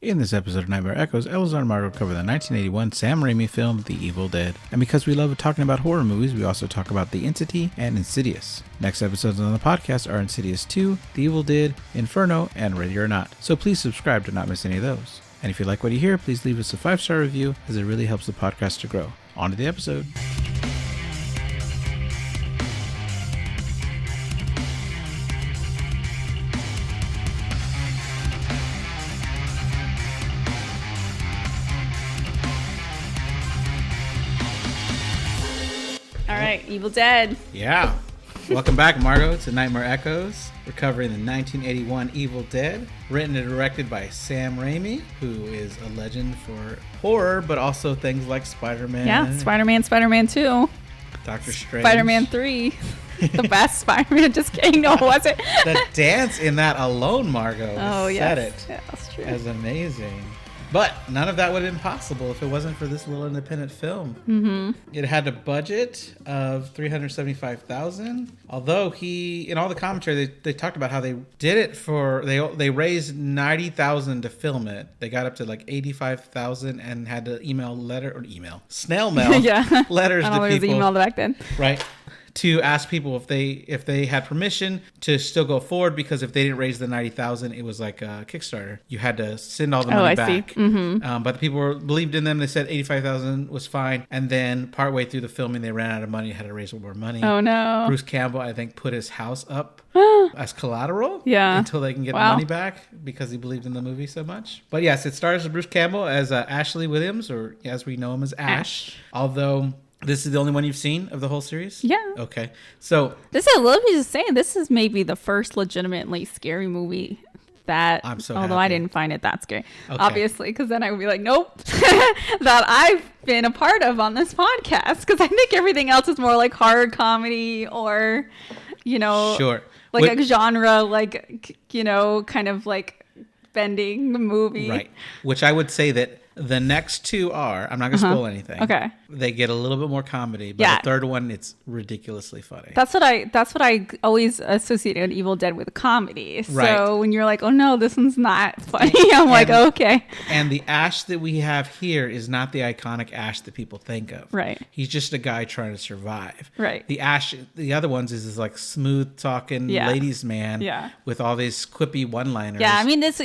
In this episode of Nightmare Echoes, Eleazar and Margo cover the 1981 Sam Raimi film, The Evil Dead. And because we love talking about horror movies, we also talk about The Entity and Insidious. Next episodes on the podcast are Insidious 2, The Evil Dead, Inferno, and Ready or Not. So please subscribe to not miss any of those. And if you like what you hear, please leave us a 5-star review, as it really helps the podcast to grow. On to the episode. All right, Evil Dead. Yeah. Welcome back, Margo, to Nightmare Echoes. We're covering the 1981 Evil Dead, written and directed by Sam Raimi, who is a legend for horror, but also things like Spider-Man. Yeah, Spider-Man 2. Doctor Strange. Spider-Man 3. The best Spider-Man. Just kidding. No, was it? The dance in that alone, Margo, yes. it Yeah, that's true. as amazing. But none of that would have been possible if it wasn't for this little independent film. Mm-hmm. It had a budget of $375,000. Although in all the commentary, they talked about how they did it for, they raised $90,000 to film it. They got up to like $85,000 and had to snail mail Yeah. letters I to don't know, it was people. emailed back then. Right. To ask people if they had permission to still go forward, because if they didn't raise the $90,000, it was like a Kickstarter. You had to send all the money back. See. Mm-hmm. But the people believed in them. They said $85,000 was fine, and then partway through the filming, they ran out of money. Had to raise more money. Oh no. Bruce Campbell, I think, put his house up as collateral. Yeah. Until they can get the money back, because he believed in the movie so much. But yes, it stars Bruce Campbell as Ashley Williams, or as we know him as Ash. Although this is the only one you've seen of the whole series? Yeah. Okay. So let me just say, this is maybe the first legitimately scary movie that, I'm so although happy. I didn't find it that scary, Okay. obviously, because then I would be like, nope, that I've been a part of on this podcast, because I think everything else is more like horror comedy or, sure. like a genre, like, kind of like bending the movie. Right. Which I would say that the next two are, I'm not going to spoil anything. Okay. They get a little bit more comedy, but Yeah. the third one, it's ridiculously funny. That's what I always associated Evil Dead with, a comedy. Right. So when you're like, oh no, this one's not funny, I'm like, okay. And the Ash that we have here is not the iconic Ash that people think of. Right. He's just a guy trying to survive. Right. The Ash, the other ones is this like smooth talking ladies man with all these quippy one-liners. Yeah, I mean, this,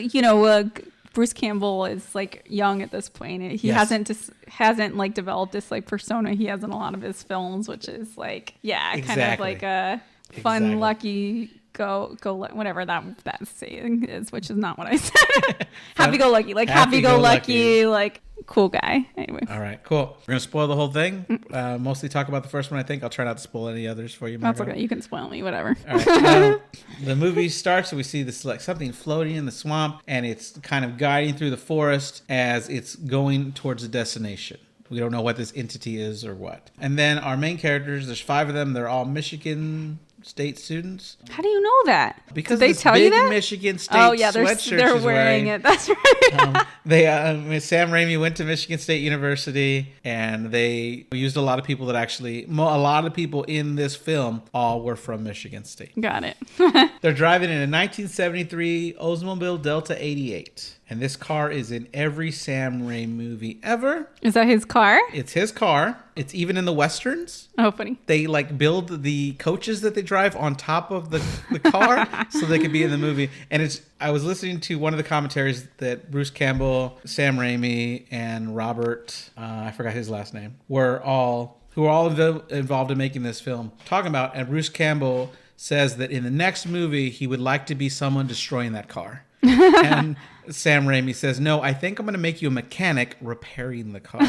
Bruce Campbell is like young at this point. He hasn't like developed this like persona he has in a lot of his films, which is like, kind of like a fun, lucky, go whatever that saying is, which is not what I said. Happy-go-lucky, like happy-go-lucky, like cool guy. Anyway. All right, cool. We're gonna spoil the whole thing. Mostly talk about the first one, I think. I'll try not to spoil any others for you, Margo. That's okay. You can spoil me, whatever. All right. The movie starts, and we see this like something floating in the swamp, and it's kind of guiding through the forest as it's going towards a destination. We don't know what this entity is or what. And then our main characters, there's 5 of them. They're all Michigan State students. How do you know that? Because did they tell you that? Michigan State sweatshirt they're she's wearing it. That's right. Sam Raimi went to Michigan State University, and they used a lot of people that actually, a lot of people in this film all were from Michigan State. Got it. They're driving in a 1973 Oldsmobile Delta 88. And this car is in every Sam Raimi movie ever. Is that his car? It's his car. It's even in the Westerns. Oh, funny. They like build the coaches that they drive on top of the car so they could be in the movie. And I was listening to one of the commentaries that Bruce Campbell, Sam Raimi, and Robert, I forgot his last name, who were all involved in making this film, talking about, and Bruce Campbell says that in the next movie, he would like to be someone destroying that car. And Sam Raimi says, no, I think I'm going to make you a mechanic repairing the car.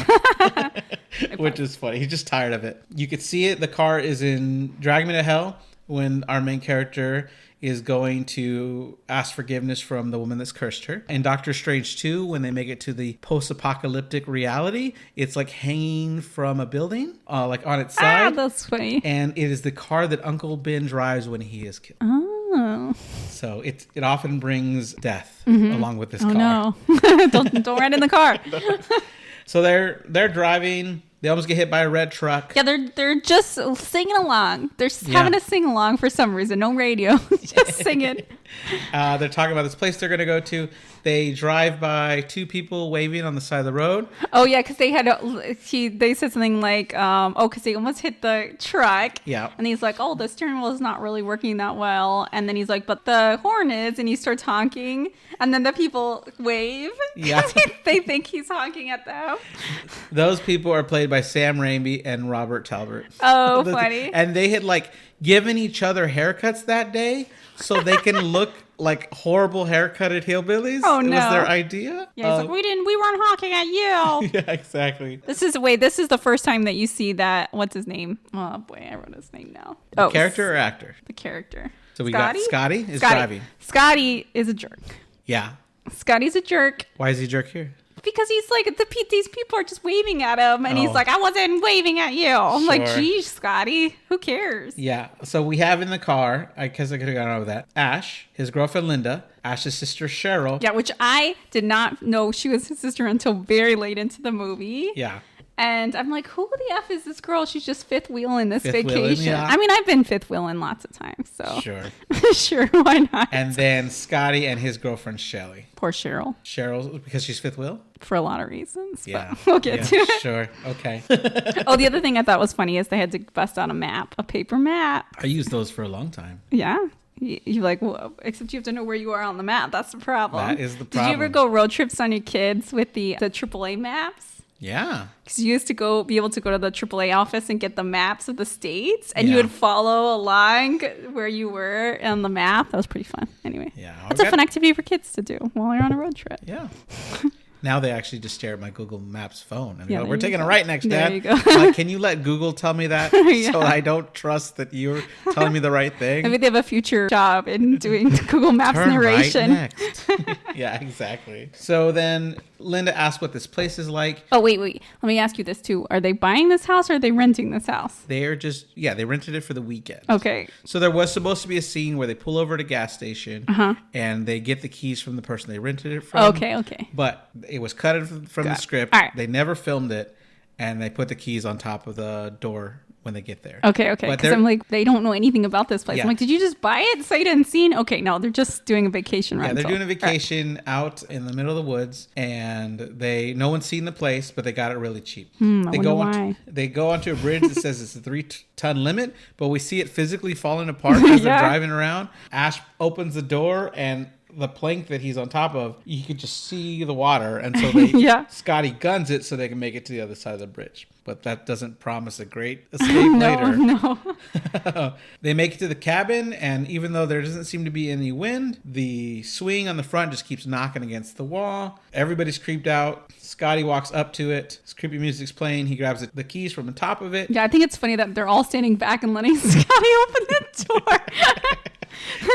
Which is funny. He's just tired of it. You could see it. The car is in Drag Me to Hell when our main character is going to ask forgiveness from the woman that's cursed her. In Doctor Strange 2, when they make it to the post-apocalyptic reality, it's like hanging from a building, like on its side. Ah, that's funny. And it is the car that Uncle Ben drives when he is killed. Oh. So it often brings death along with this car. No. don't ride in the car. So they're driving. They almost get hit by a red truck. Yeah, they're just singing along. They're having a sing along for some reason. No radio, just singing. They're talking about this place they're going to go to. They drive by two people waving on the side of the road. Oh yeah, because they said something like, because they almost hit the truck. Yeah. And he's like, oh, the steering wheel is not really working that well. And then he's like, but the horn is, and he starts honking. And then the people wave. Yeah. They think he's honking at them. Those people are played by Sam Raimi and Robert Talbot. Oh, funny. And they had like given each other haircuts that day so they can look like horrible haircutted hillbillies. Oh no. It was their idea. Yeah, he's like, we weren't honking at you. Yeah, exactly. This is the first time that you see that, what's his name? Oh boy, I wrote his name now. The character or actor? The character. So we got Scotty is driving. Scotty is a jerk. Yeah. Scotty's a jerk. Why is he a jerk here? Because he's like, these people are just waving at him. And he's like, I wasn't waving at you. I'm like, geez, Scotty, who cares? Yeah. So we have in the car, because I could have gone over that, Ash, his girlfriend Linda, Ash's sister Cheryl. Yeah, which I did not know she was his sister until very late into the movie. Yeah. And I'm like, who the F is this girl? She's just fifth wheeling this vacation. Wheeling, yeah. I mean, I've been fifth wheeling lots of times, so. Sure. Sure, why not? And then Scotty and his girlfriend Shelly. Poor Cheryl. Cheryl, because she's fifth wheel? For a lot of reasons. Yeah. But we'll get to it. Sure. Okay. Oh, the other thing I thought was funny is they had to bust out a paper map. I used those for a long time. Yeah. You like, well, except you have to know where you are on the map. That's the problem. That is the problem. Did you ever go road trips on your kids with the AAA maps? Yeah. Because you used to be able to go to the AAA office and get the maps of the states, and you would follow along where you were on the map. That was pretty fun. Anyway, that's a fun activity for kids to do while you're on a road trip. Yeah. Now they actually just stare at my Google Maps phone and go, we're taking a right next, Dad. There you go. Like, can you let Google tell me that so I don't trust that you're telling me the right thing? Maybe they have a future job in doing Google Maps Turn narration. Right next. Yeah, exactly. So then Linda asked what this place is like. Oh, wait. Let me ask you this too. Are they buying this house or are they renting this house? They're just, they rented it for the weekend. Okay. So there was supposed to be a scene where they pull over at a gas station and they get the keys from the person they rented it from. Okay. But it was cut from the script. All right. They never filmed it, and they put the keys on top of the door when they get there. Okay. Because I'm like, they don't know anything about this place. Yeah. I'm like, did you just buy it sight unseen? Okay, no, they're just doing a vacation rental. Yeah, they're doing a vacation out in the middle of the woods, and no one's seen the place, but they got it really cheap. They go onto a bridge that says it's a 3-ton limit, but we see it physically falling apart as they're driving around. Ash opens the door, and the plank that he's on top of, you could just see the water, and so Scotty guns it so they can make it to the other side of the bridge. But that doesn't promise a great escape later. No. They make it to the cabin, and even though there doesn't seem to be any wind, the swing on the front just keeps knocking against the wall. Everybody's creeped out. Scotty walks up to it. His creepy music's playing. He grabs the keys from the top of it. Yeah, I think it's funny that they're all standing back and letting Scotty open the door.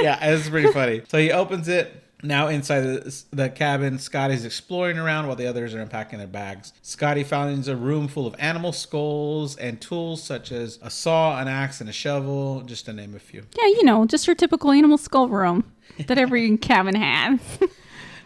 Yeah, it's pretty funny. So he opens it. Now inside the cabin, Scotty's exploring around while the others are unpacking their bags. Scotty finds a room full of animal skulls and tools such as a saw, an axe, and a shovel, just to name a few. Yeah, just your typical animal skull room that every cabin has.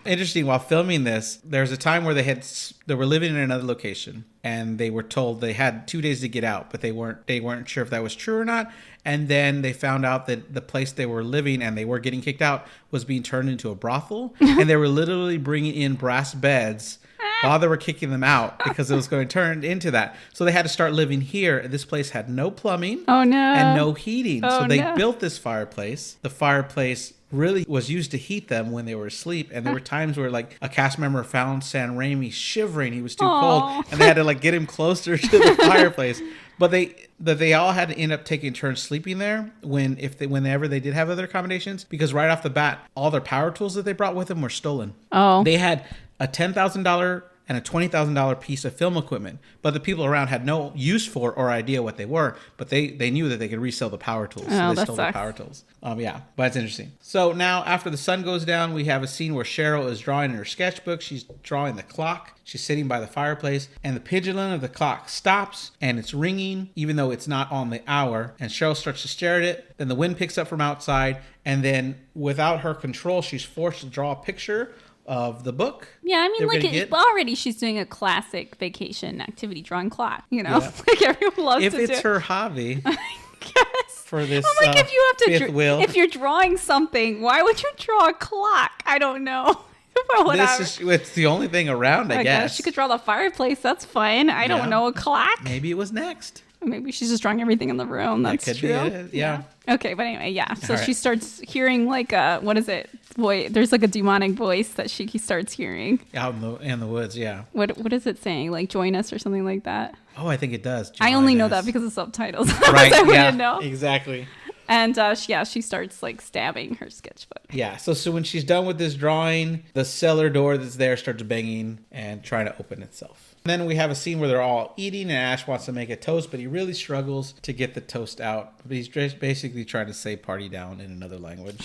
Interesting, while filming this, there's a time where they were living in another location, and they were told they had 2 days to get out, but they weren't sure if that was true or not. And then they found out that the place they were living and they were getting kicked out was being turned into a brothel, and they were literally bringing in brass beds while they were kicking them out because it was going to turn into that. So they had to start living here. This place had no plumbing and no heating. So they built this fireplace. The fireplace really was used to heat them when they were asleep, and there were times where like a cast member found Sam Raimi shivering. He was too cold, and they had to like get him closer to the fireplace. But they all had to end up taking turns sleeping there whenever they did have other accommodations, because right off the bat, all their power tools that they brought with them were stolen. They had a $10,000 and a $20,000 piece of film equipment, but the people around had no use for or idea what they were, but they knew that they could resell the power tools, so they stole the power tools. But it's interesting. So now after the sun goes down, we have a scene where Cheryl is drawing in her sketchbook. She's drawing the clock. She's sitting by the fireplace, and the pendulum of the clock stops, and it's ringing, even though it's not on the hour. And Cheryl starts to stare at it. Then the wind picks up from outside, and then without her control, she's forced to draw a picture of the book. Yeah, I mean, like, already she's doing a classic vacation activity, drawing clock, you know? Like, everyone loves to do. If it's her hobby. Yes. For this, I'm like, if you have to, fifth wheel. if you're drawing something, why would you draw a clock? I don't know. It's the only thing around, I guess. She could draw the fireplace. That's fine. I don't know, a clock. Maybe it was next. Maybe she's just drawing everything in the room. That's that could true. Be it. Yeah. Okay, but anyway, yeah. So she starts hearing like a, what is it? Boy, there's like a demonic voice that he starts hearing. Out in the woods, yeah. What is it saying? Like, join us or something like that? Oh, I think it does. I only know that because of subtitles. Right, I wouldn't know. Exactly. And she starts like stabbing her sketchbook. Yeah, so when she's done with this drawing, the cellar door that's there starts banging and trying to open itself. And then we have a scene where they're all eating and Ash wants to make a toast, but he really struggles to get the toast out. But he's just basically trying to say party down in another language.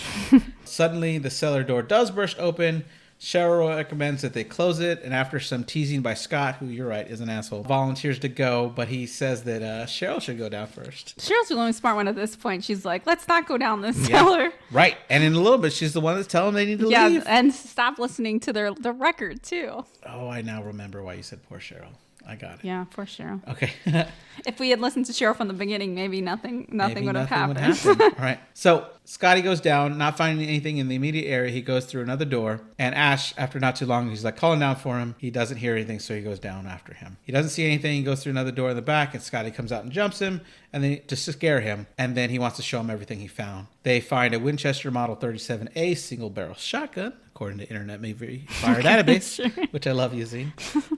Suddenly, the cellar door does burst open. Cheryl recommends that they close it, and after some teasing by Scott, who, you're right, is an asshole, volunteers to go, but he says that Cheryl should go down first. Cheryl's the only smart one at this point. She's like, let's not go down this cellar. Right, and in a little bit, she's the one that's telling them they need to leave. Yeah, and stop listening to the record, too. Oh, I now remember why you said poor Cheryl. I got it. Yeah, for Cheryl. Okay. If we had listened to Cheryl from the beginning, maybe nothing would have happened. All right. So Scotty goes down, not finding anything in the immediate area. He goes through another door. And Ash, after not too long, he's like calling down for him. He doesn't hear anything, so he goes down after him. He doesn't see anything. He goes through another door in the back, and Scotty comes out and jumps him, and then just to scare him. And then he wants to show him everything he found. They find a Winchester Model 37A single-barrel shotgun, according to Internet Movie Fire Database, sure. Which I love using.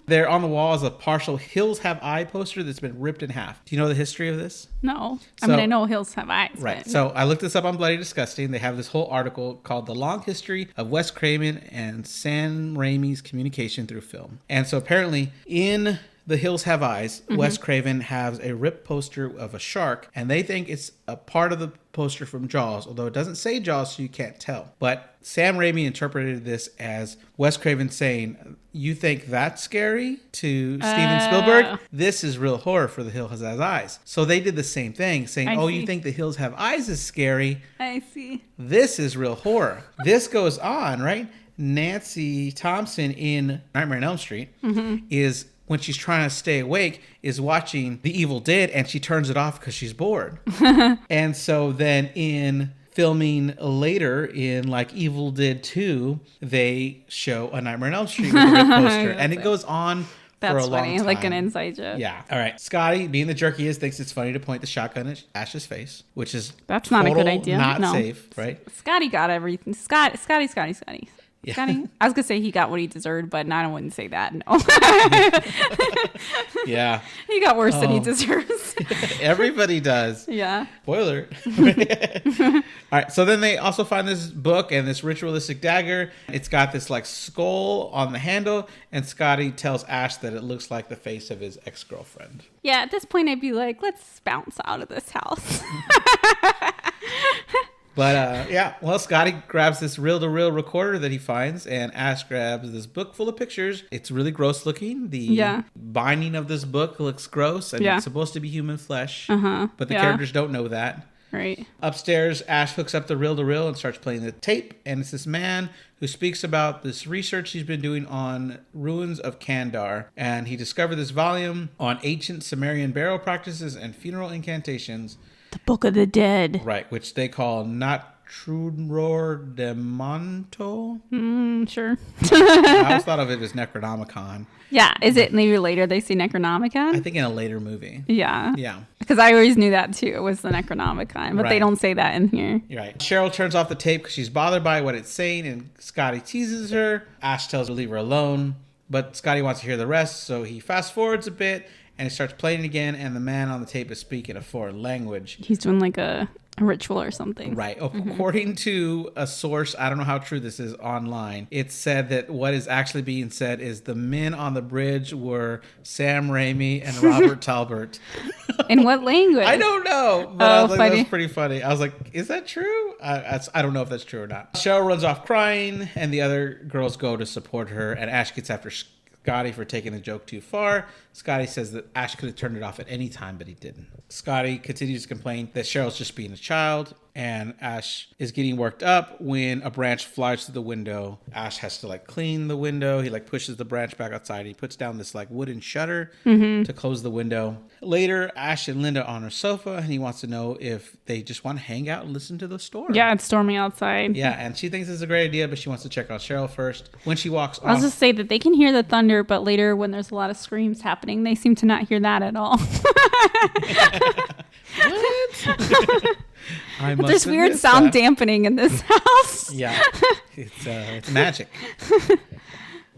There on the wall is a partial Hills Have Eye poster that's been ripped in half. Do you know the history of this? No. I know Hills Have Eyes. Right. But... So I looked this up on Bloody Disgusting. They have this whole article called The Long History of Wes Craven and Sam Raimi's Communication Through Film. And so apparently in The Hills Have Eyes, Wes Craven has a ripped poster of a shark, and they think it's a part of the poster from Jaws, although it doesn't say Jaws, so you can't tell. But Sam Raimi interpreted this as Wes Craven saying, you think that's scary to Steven Spielberg? This is real horror for The Hills Have Eyes. So they did the same thing, saying, you think The Hills Have Eyes is scary? I see. This is real horror. This goes on, right? Nancy Thompson in Nightmare on Elm Street is... when she's trying to stay awake, is watching The Evil Dead, and she turns it off because she's bored. And so then in filming later in like Evil Dead 2, they show a Nightmare on Elm Street with a red poster. And it goes on for a long time. Like an inside joke. Yeah. All right. Scotty, being the jerk he is, thinks it's funny to point the shotgun at Ash's face, which is that's not a good idea. Not safe, right? Scotty got everything. Scotty. Yeah. Scotty. I was gonna say he got what he deserved, but I wouldn't say that. No. Yeah. He got worse than he deserves. Everybody does. Yeah. Spoiler. All right. So then they also find this book and this ritualistic dagger. It's got this like skull on the handle, and Scotty tells Ash that it looks like the face of his ex-girlfriend. Yeah. At this point, I'd be like, let's bounce out of this house. But Scotty grabs this reel-to-reel recorder that he finds, and Ash grabs this book full of pictures. It's really gross looking. The binding of this book looks gross, and it's supposed to be human flesh, but the characters don't know that. Right. Upstairs, Ash hooks up the reel-to-reel and starts playing the tape, and it's this man who speaks about this research he's been doing on ruins of Kandar, and he discovered this volume on ancient Sumerian burial practices and funeral incantations. The Book of the Dead. Right, which they call Naturor de Monto. Sure. I always thought of it as Necronomicon. Yeah, is it maybe later they see Necronomicon? I think in a later movie. Yeah. Yeah. Because I always knew that too. It was the Necronomicon, but they don't say that in here. You're right. Cheryl turns off the tape because she's bothered by what it's saying, and Scotty teases her. Ash tells her to leave her alone, but Scotty wants to hear the rest, so he fast forwards a bit. And he starts playing it again, and the man on the tape is speaking a foreign language. He's doing like a ritual or something. Right. According to a source, I don't know how true this is online, it said that what is actually being said is the men on the bridge were Sam Raimi and Robert Talbert. In what language? I don't know. But I was like, that was pretty funny. I was like, is that true? I don't know if that's true or not. Cheryl runs off crying, and the other girls go to support her, and Ash gets after Scotty for taking the joke too far. Scotty says that Ash could have turned it off at any time, but he didn't. Scotty continues to complain that Cheryl's just being a child. and Ash is getting worked up when a branch flies through the window. Ash has to like clean the window. He like pushes the branch back outside. He puts down this like wooden shutter to close the window. Later, Ash and Linda are on her sofa, and he wants to know if they just want to hang out and listen to the storm. Yeah, it's storming outside. Yeah, and she thinks it's a great idea, but she wants to check on Cheryl first. When she walks off... I'll just say that they can hear the thunder, but later when there's a lot of screams happening, they seem to not hear that at all. What? There's weird sound dampening in this house. Yeah, it's magic.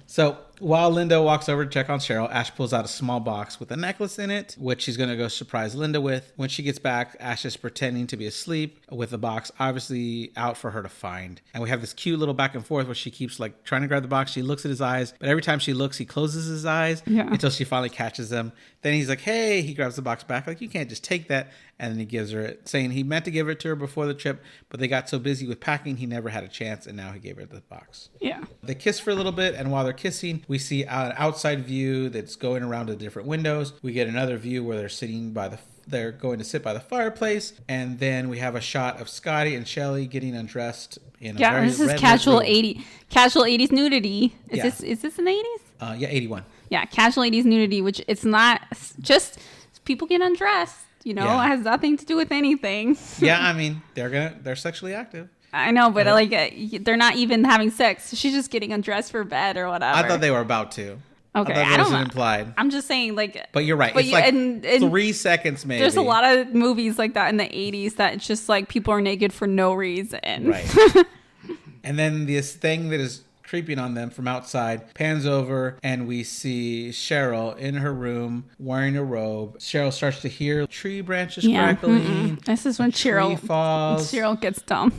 So while Linda walks over to check on Cheryl, Ash pulls out a small box with a necklace in it, which she's going to go surprise Linda with. When she gets back, Ash is pretending to be asleep with the box obviously out for her to find. And we have this cute little back and forth where she keeps like trying to grab the box. She looks at his eyes, but every time she looks, he closes his eyes until she finally catches them. Then he's like, hey, he grabs the box back. Like, you can't just take that. And then he gives her it, saying he meant to give it to her before the trip, but they got so busy with packing, he never had a chance, and now he gave her the box. Yeah. They kiss for a little bit, and while they're kissing, we see an outside view that's going around to different windows. We get another view where they're going to sit by the fireplace, and then we have a shot of Scotty and Shelly getting undressed in a very this is casual 80s nudity. Is this in the 80s? Yeah, 81. Yeah, casual 80s nudity, which it's not just people get undressed. You know, it has nothing to do with anything. Yeah, I mean, they're sexually active. I know, but like they're not even having sex. She's just getting undressed for bed or whatever. I thought they were about to. Okay, I don't know. Implied. I'm just saying, like. But you're right. It's like 3 seconds, maybe. There's a lot of movies like that in the 80s that it's just like people are naked for no reason. Right. And then this thing that is creeping on them from outside pans over, and we see Cheryl in her room wearing a robe. Cheryl starts to hear tree branches crackling. This is when Cheryl gets dumb.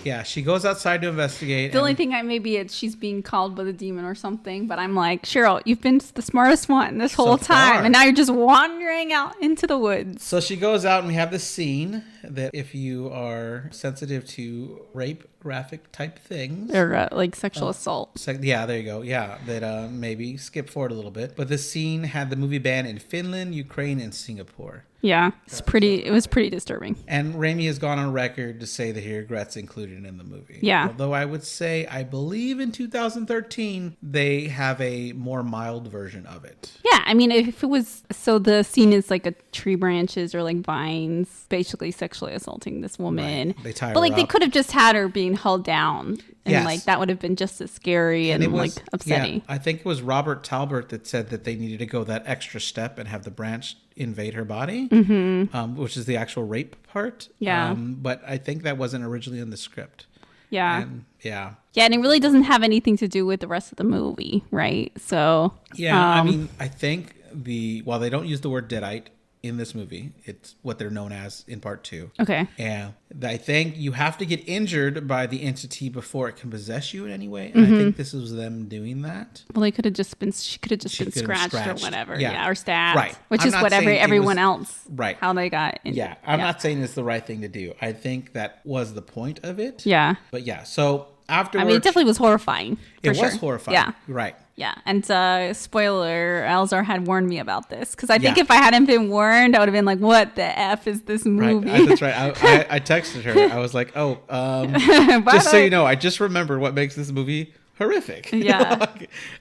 Yeah, she goes outside to investigate. The only thing she's being called by the demon or something, but I'm like, Cheryl, you've been the smartest one this whole time, and now you're just wandering out into the woods. So she goes out, and we have this scene that if you are sensitive to rape, graphic type things. Or like sexual assault. Yeah, there you go. Yeah, that maybe skip forward a little bit. But this scene had the movie banned in Finland, Ukraine, and Singapore. Yeah, it was pretty disturbing. And Raimi has gone on record to say that he regrets including it in the movie. Yeah. Although I would say, I believe in 2013, they have a more mild version of it. Yeah, I mean, if it was, so the scene is like a tree branches or like vines, basically sexually assaulting this woman. Right. They tie her But like up. they could have just had her being held down. And like that would have been just as scary and like upsetting. Yeah, I think it was Robert Talbert that said that they needed to go that extra step and have the branch invade her body, which is the actual rape part. Yeah. But I think that wasn't originally in the script. Yeah. And yeah, and it really doesn't have anything to do with the rest of the movie, right? So yeah, I mean, I think while they don't use the word deadite in this movie, it's what they're known as in part 2. Okay. And I think you have to get injured by the entity before it can possess you in any way. And I think this was them doing that. Well, she could have just been scratched or whatever. Yeah. Or stabbed. Right. Which is what everyone else. Right. How they got injured. Yeah. I'm not saying it's the right thing to do. I think that was the point of it. Yeah. But yeah. So afterwards. I mean, it definitely was horrifying. It was horrifying. Yeah. Right. Yeah, and spoiler, Eleazar had warned me about this because I think if I hadn't been warned, I would have been like, "What the f is this movie?" Right. That's right. I texted her. I was like, "Oh, just so you know, I just remembered what makes this movie horrific." Yeah.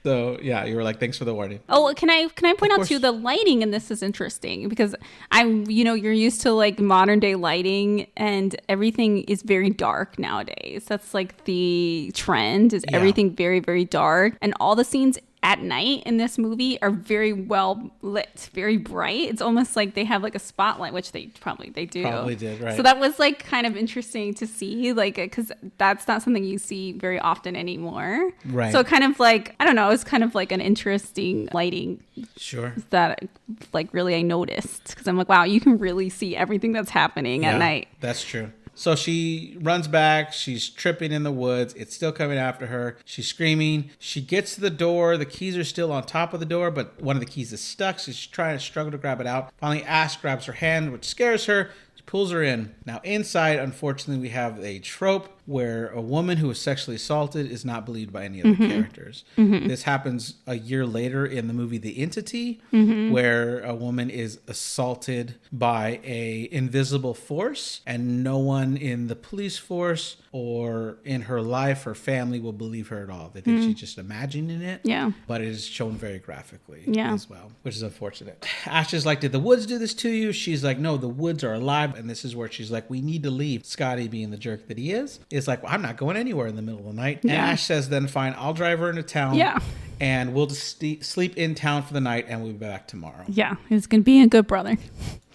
So yeah, you were like, "Thanks for the warning." Oh, can I point out too, the lighting in this is interesting because you're used to like modern day lighting and everything is very dark nowadays. That's like the trend is everything very, very dark, and all the scenes at night in this movie are very well lit, very bright. It's almost like they have like a spotlight, which they do. Probably did, right? So that was like kind of interesting to see, like, because that's not something you see very often anymore. Right. So kind of like, I don't know, it's kind of like an interesting lighting. Sure. That like really I noticed because I'm like, wow, you can really see everything that's happening at night. That's true. So she runs back. She's tripping in the woods. It's still coming after her. She's screaming. She gets to the door. The keys are still on top of the door, but one of the keys is stuck. So she's trying to struggle to grab it out. Finally, Ash grabs her hand, which scares her. She pulls her in. Now inside, unfortunately, we have a trope where a woman who is sexually assaulted is not believed by any other characters. This happens a year later in the movie The Entity, where a woman is assaulted by a invisible force, and no one in the police force or in her life or family will believe her at all. They think she's just imagining it. Yeah. But it is shown very graphically Yeah. as well, which is unfortunate. Ash is like, did the woods do this to you? She's like, no, the woods are alive. And this is where she's like, we need to leave. Scotty, being the jerk that he is like, well, I'm not going anywhere in the middle of the night. Yeah. And Ash says, then fine, I'll drive her into town. Yeah. And we'll just sleep in town for the night and we'll be back tomorrow. Yeah. He's going to be a good brother.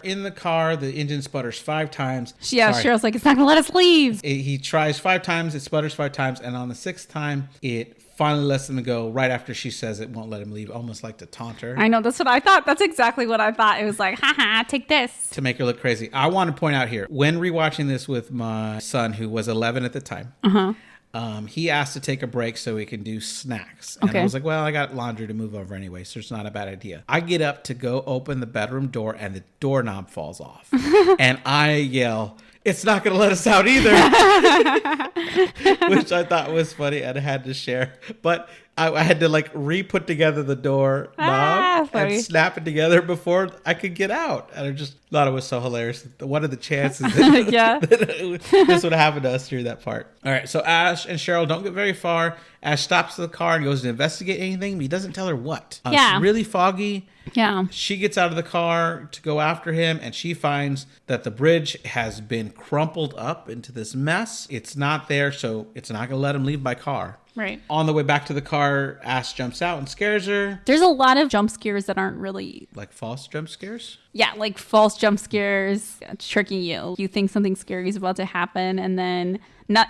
In the car, the engine sputters 5 times. Yeah, Sorry. Cheryl's like, it's not going to let us leave. He tries 5 times, it sputters 5 times, and on the 6th time, it finally lets him go right after she says it won't let him leave, almost like to taunt her. I know, that's what I thought. That's exactly what I thought. It was like, haha, take this. To make her look crazy. I want to point out here, when rewatching this with my son, who was 11 at the time, he asked to take a break so he can do snacks. And I was like, well, I got laundry to move over anyway, so it's not a bad idea. I get up to go open the bedroom door and the doorknob falls off. And I yell, it's not going to let us out either. Which I thought was funny and I had to share. But I had to like re-put together the door knob and snap it together before I could get out. And I just thought it was so hilarious. What are the chances that this would happen to us through that part? All right, so Ash and Cheryl don't get very far. Ash stops the car and goes to investigate anything, but he doesn't tell her what. It's really foggy. Yeah. She gets out of the car to go after him, and she finds that the bridge has been crumpled up into this mess. It's not there, so it's not going to let him leave by car. Right. On the way back to the car, Ash jumps out and scares her. There's a lot of jump scares that aren't really... Like false jump scares? Yeah, like false jump scares, tricking you. You think something scary is about to happen, and then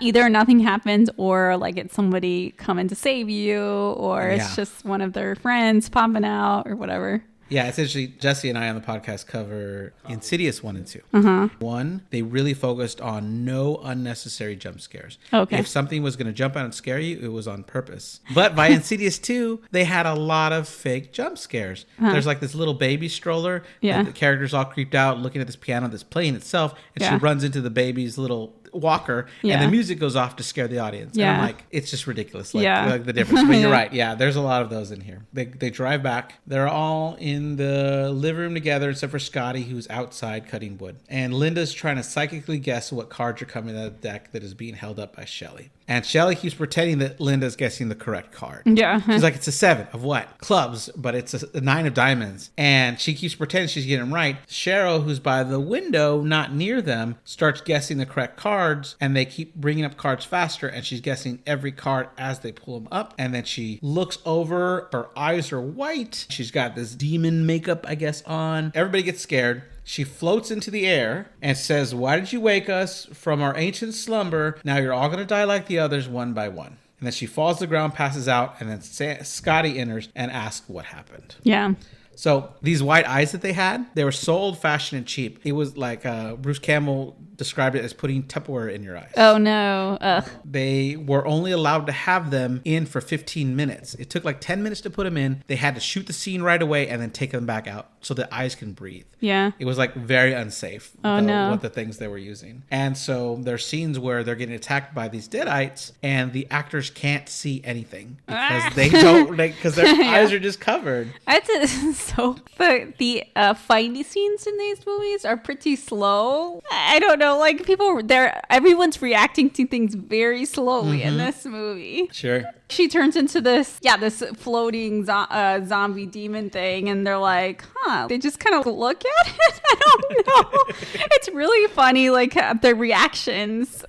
either nothing happens, or like it's somebody coming to save you, or it's just one of their friends popping out or whatever. Yeah, essentially, Jesse and I on the podcast cover Insidious 1 and 2. 1, they really focused on no unnecessary jump scares. Okay. If something was going to jump out and scare you, it was on purpose. But by Insidious 2, they had a lot of fake jump scares. There's like this little baby stroller. Yeah. And the character's all creeped out looking at this piano that's playing itself. And she runs into the baby's little walker, and the music goes off to scare the audience. And I'm like, it's just ridiculous. Like the difference. But you're right. Yeah, there's a lot of those in here. They drive back. They're all in the living room together, except for Scotty, who's outside cutting wood. And Linda's trying to psychically guess what cards are coming out of the deck that is being held up by Shelley. And Shelley keeps pretending that Linda's guessing the correct card. Yeah. She's like, it's a 7 of what? Clubs, but it's a 9 of diamonds. And she keeps pretending she's getting them right. Cheryl, who's by the window, not near them, starts guessing the correct cards, and they keep bringing up cards faster, and she's guessing every card as they pull them up. And then she looks over, her eyes are white. She's got this demon makeup, I guess, on. Everybody gets scared. She floats into the air and says, why did you wake us from our ancient slumber? Now you're all going to die like the others, one by one. And then she falls to the ground, passes out, and then Scotty enters and asks what happened. Yeah. So these white eyes that they had, they were so old-fashioned and cheap. It was like Bruce Campbell described it as putting Tupperware in your eyes. Oh, no. Ugh. They were only allowed to have them in for 15 minutes. It took like 10 minutes to put them in. They had to shoot the scene right away and then take them back out so the eyes can breathe. Yeah. It was like very unsafe. Oh, no. What the things they were using. And so there's scenes where they're getting attacked by these deadites and the actors can't see anything because they don't, because their eyes are just covered. So the fighting scenes in these movies are pretty slow. I don't know, like everyone's reacting to things very slowly in this movie. Sure. She turns into this floating zombie demon thing, and they're like, they just kind of look at it. I don't know. It's really funny, like their reactions.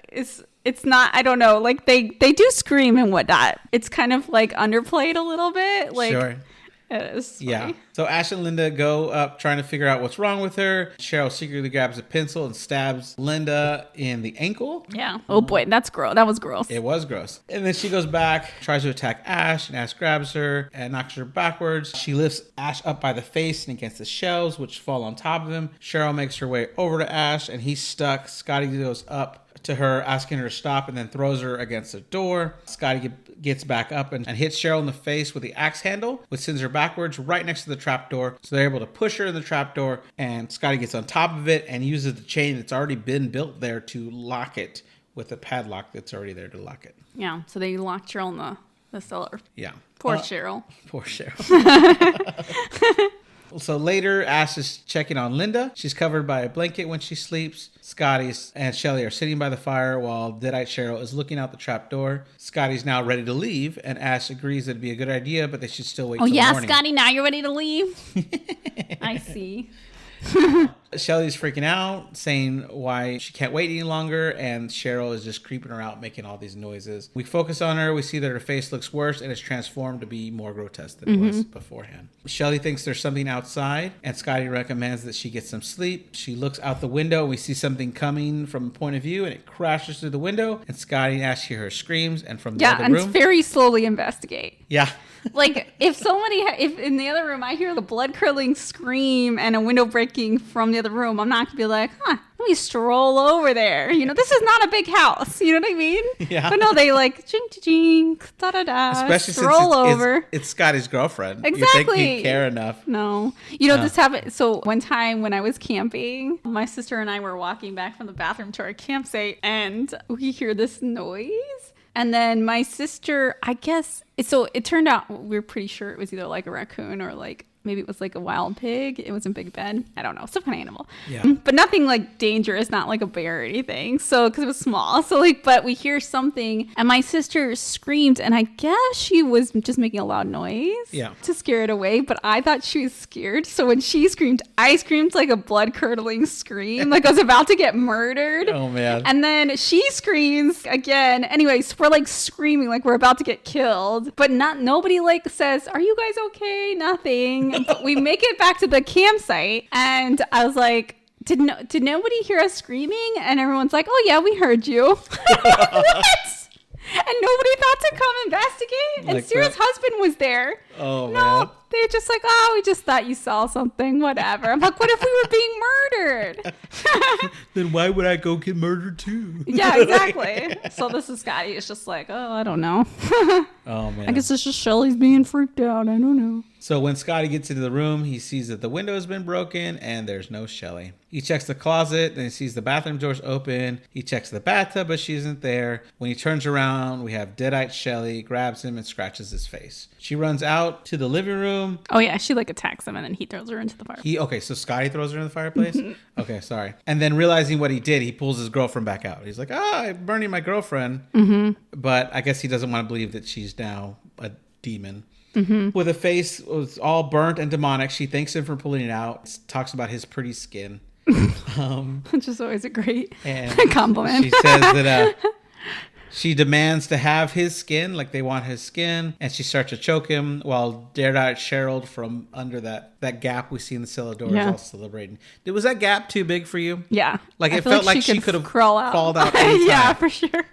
It's not, I don't know, like they do scream and whatnot. It's kind of like underplayed a little bit. Like, sure. It is funny. Yeah. So Ash and Linda go up trying to figure out what's wrong with her. Cheryl secretly grabs a pencil and stabs Linda in the ankle. Yeah. Oh boy, that's gross. That was gross. It was gross. And then she goes back, tries to attack Ash, and Ash grabs her and knocks her backwards. She lifts Ash up by the face and against the shelves, which fall on top of him. Cheryl makes her way over to Ash, and he's stuck. Scotty goes up to her, asking her to stop, and then throws her against the door. Scotty gets back up and hits Cheryl in the face with the axe handle, which sends her backwards right next to the trapdoor. So they're able to push her in the trapdoor, and Scotty gets on top of it and uses the chain that's already been built there to lock it with a padlock that's already there to lock it. Yeah, so they locked Cheryl in the cellar. Yeah. Poor Cheryl. Poor Cheryl. So later, Ash is checking on Linda. She's covered by a blanket when she sleeps. Scotty and Shelly are sitting by the fire while Deadite Cheryl is looking out the trap door. Scotty's now ready to leave, and Ash agrees it'd be a good idea, but they should still wait till the morning. Scotty, now you're ready to leave? I see. Shelly's freaking out, saying why she can't wait any longer, and Cheryl is just creeping her out, making all these noises. We focus on her. We see that her face looks worse, and it's transformed to be more grotesque than it was beforehand. Shelly thinks there's something outside, and Scotty recommends that she get some sleep. She looks out the window. We see something coming from a point of view, and it crashes through the window, and Scotty and Ash hear her screams, and from the other room... Yeah, and very slowly investigate. Yeah. Like, if in the other room I hear the blood-curdling scream and a window breaking from the other room, I'm not going to be like, let me stroll over there. This is not a big house. You know what I mean? Yeah. But no, they like, jink, da-da-da, especially stroll since over. It's Scotty's girlfriend. Exactly. You think he'd care enough. No. This happened. So one time when I was camping, my sister and I were walking back from the bathroom to our campsite, and we hear this noise. And then my sister, I guess, it turned out, we were pretty sure it was either like a raccoon or like, maybe it was like a wild pig. It was in Big Ben. I don't know. Some kind of animal. Yeah. But nothing like dangerous, not like a bear or anything. So, because it was small. So like, but we hear something and my sister screamed, and I guess she was just making a loud noise to scare it away. But I thought she was scared. So when she screamed, I screamed like a blood curdling scream. Like I was about to get murdered. Oh man. And then she screams again. Anyways, we're like screaming like we're about to get killed. But nobody like says, "Are you guys okay?" Nothing. But we make it back to the campsite, and I was like, did nobody hear us screaming? And everyone's like, "Oh yeah, we heard you." What? And nobody thought to come investigate. And Sarah's husband was there. Oh man. They're just like, "Oh, we just thought you saw something, whatever." I'm like, what if we were being murdered? Then why would I go get murdered too? Yeah, exactly. So this is Scotty. It's just like, oh, I don't know. Oh man. I guess it's just Shelly's being freaked out. I don't know. So when Scotty gets into the room, he sees that the window has been broken and there's no Shelly. He checks the closet, then he sees the bathroom doors open. He checks the bathtub, but she isn't there. When he turns around, we have deadite Shelly, grabs him and scratches his face. She runs out to the living room. Oh yeah, she like attacks him and then he throws her into the fireplace. Okay, so Scotty throws her in the fireplace? Okay, sorry. And then realizing what he did, he pulls his girlfriend back out. He's like, I'm burning my girlfriend. But I guess he doesn't want to believe that she's now a demon. With a face was all burnt and demonic, she thanks him for pulling it out. Talks about his pretty skin. Which is always a great compliment. She says that she demands to have his skin, like they want his skin, and she starts to choke him while Deadite Cheryl from under that gap we see in the cellar door is all celebrating. Was that gap too big for you? Yeah. Like it felt like she could have crawled out anytime. Yeah, for sure.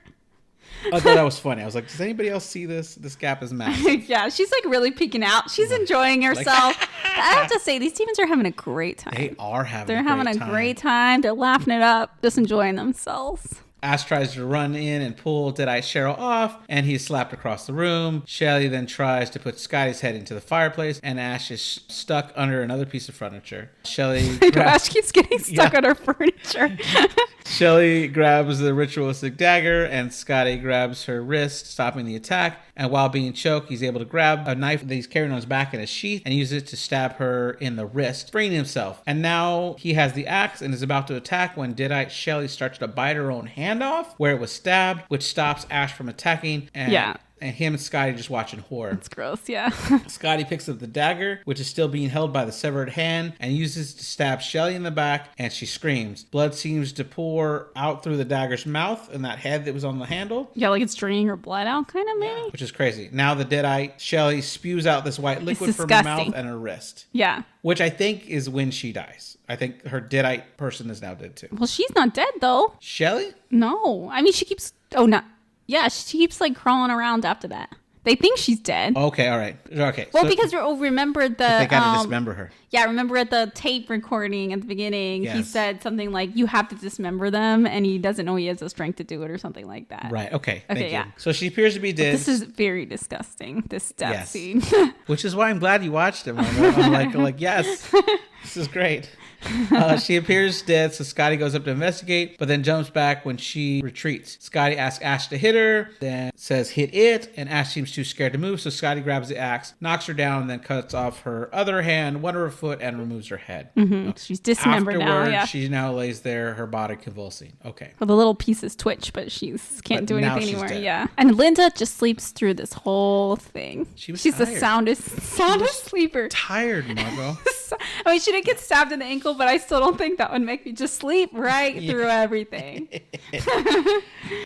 I thought that was funny. I was like, does anybody else see this? This gap is massive. Yeah, she's like really peeking out. She's enjoying herself. I have to say, these demons are having a great time. They are having They're having a great time. They're laughing it up, just enjoying themselves. Ash tries to run in and pull Deadite Cheryl off, and he's slapped across the room. Shelly then tries to put Scotty's head into the fireplace, and Ash is stuck under another piece of furniture. Shelly Ash keeps getting stuck under furniture. Shelly grabs the ritualistic dagger, and Scotty grabs her wrist, stopping the attack. And while being choked, he's able to grab a knife that he's carrying on his back in a sheath and use it to stab her in the wrist, freeing himself. And now he has the axe and is about to attack when Deadite Shelly starts to bite her own hand off where it was stabbed, which stops Ash from attacking. And him and Scotty just watching horror. It's gross, yeah. Scotty picks up the dagger, which is still being held by the severed hand, and uses to stab Shelly in the back, and she screams. Blood seems to pour out through the dagger's mouth and that head that was on the handle. Yeah, like it's draining her blood out, kind of, maybe? Which is crazy. Now the Deadite Shelly spews out this white liquid from her mouth and her wrist. Yeah. Which I think is when she dies. I think her Deadite person is now dead, too. Well, she's not dead, though. Shelly? No. I mean, she keeps... Oh, no. Yeah, she keeps like crawling around after that. They think she's dead. Okay, all right. Okay. Well, so, because remember they got to dismember her. Yeah, remember at the tape recording at the beginning, he said something like, you have to dismember them, and he doesn't know he has the strength to do it or something like that. Right, okay. Okay, yeah. So she appears to be dead. But this is very disgusting, this death scene. Which is why I'm glad you watched it. I'm like, yes, this is great. She appears dead, so Scotty goes up to investigate, but then jumps back when she retreats. Scotty asks Ash to hit her, then says hit it, and Ash seems too scared to move, so Scotty grabs the axe, knocks her down, and then cuts off her other hand, one of her foot, and removes her head. She's dismembered now. Yeah. She now lays there, her body convulsing. Okay. Well, the little pieces twitch, but can't do anything anymore. Dead. Yeah. And Linda just sleeps through this whole thing. She's tired. the soundest sleeper. Tired, Margo. I mean, she didn't get stabbed in the ankle, but I still don't think that would make me just sleep right through everything.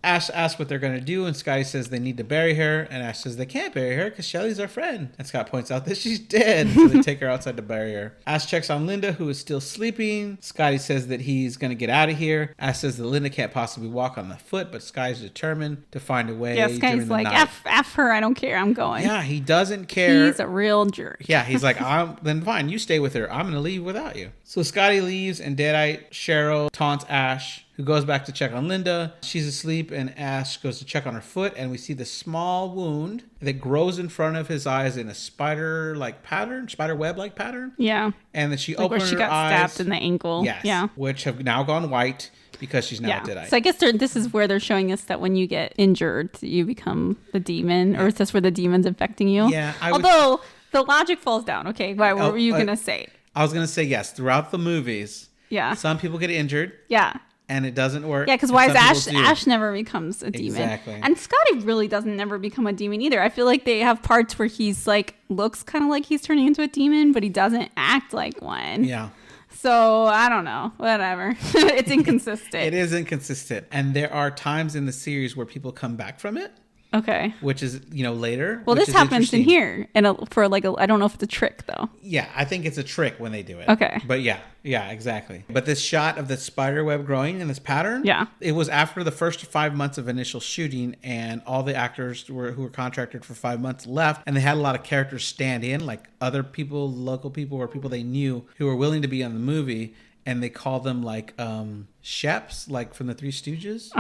Ash asks what they're going to do, and Scotty says they need to bury her, and Ash says they can't bury her because Shelly's our friend. And Scott points out that she's dead, so they take her outside to bury her. Ash checks on Linda, who is still sleeping. Scotty says that he's going to get out of here. Ash says that Linda can't possibly walk on the foot, but Scotty's determined to find a way. Yeah, Scotty's like, F her, I don't care, I'm going. Yeah, he doesn't care. He's a real jerk. Yeah, he's like, then fine, you stay with her. I'm going to leave without you. So Scotty leaves, and Deadite Cheryl taunts Ash, who goes back to check on Linda. She's asleep, and Ash goes to check on her foot, and we see the small wound that grows in front of his eyes in a spider web-like pattern. Yeah. And then she opens her eyes. Where she got stabbed in the ankle. Yes. Yeah. Which have now gone white because she's now Deadite. So I guess this is where they're showing us that when you get injured, you become the demon, or is this where the demon's infecting you? Yeah. Although the logic falls down. Okay, what were you going to say? I was going to say yes. Throughout the movies, some people get injured. Yeah. And it doesn't work. Yeah, because why is Ash never becomes a demon? Exactly. And Scotty really doesn't never become a demon either. I feel like they have parts where he's like, looks kind of like he's turning into a demon, but he doesn't act like one. Yeah. So I don't know. Whatever. It's inconsistent. It is inconsistent. And there are times in the series where people come back from it. Okay. Which is, later. Well, this happens in here. And I don't know if it's a trick, though. Yeah, I think it's a trick when they do it. Okay. But yeah, exactly. But this shot of the spider web growing in this pattern, it was after the first 5 months of initial shooting, and all the actors who were contracted for 5 months left, and they had a lot of characters stand in, like other people, local people, or people they knew who were willing to be on the movie. And they call them like Sheps, like from the Three Stooges.